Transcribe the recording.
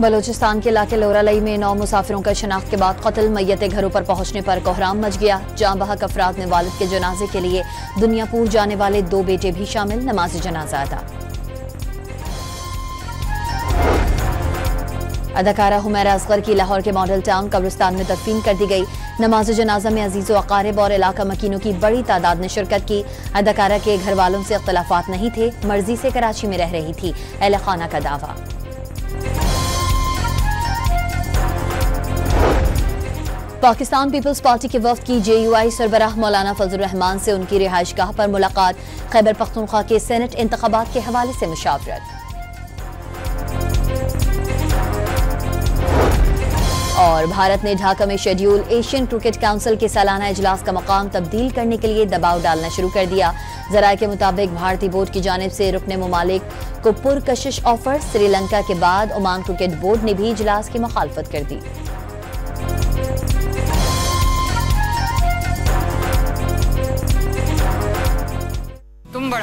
बलोचिस्तान के इलाके लोरालई में 9 मुसाफिरों का शनाख्त के बाद कत्ल, मय्यत घरों पर पहुंचने पर कोहराम मच गया। जाँ बहक अफराद में वालिद के जनाजे के लिए दुनियापुर जाने वाले 2 बेटे भी शामिल, नमाज जनाजा अदा। अदाकारा हुमैरा असगर की लाहौर के मॉडल टाउन कब्रिस्तान में तदफीन कर दी गई। नमाज जनाजा में अजीज़ो अकारिब और इलाका मकीनों की बड़ी तादाद ने शिरकत की। अदाकारा के घर वालों से इख्तलाफात नहीं थे, मर्जी से कराची में रह रही थी, अहले खाना का दावा। पाकिस्तान पीपल्स पार्टी के वफ्द की JUI सरबराह मौलाना फजल रहमान से उनकी रिहाइशगाह पर मुलाकात। खैबर पख्तूनख्वा के सेनेट इंतखाबात के हवाले से मुशावरत। और भारत ने ढाका में शेड्यूल एशियन क्रिकेट काउंसिल के सालाना इजलास का मकाम तब्दील करने के लिए दबाव डालना शुरू कर दिया। जराये के मुताबिक भारतीय बोर्ड की जानिब से रुकने मुमालिक को पुरकशिश ऑफर। श्रीलंका के बाद ओमान क्रिकेट बोर्ड ने भी इजलास की मुखालफत कर दी।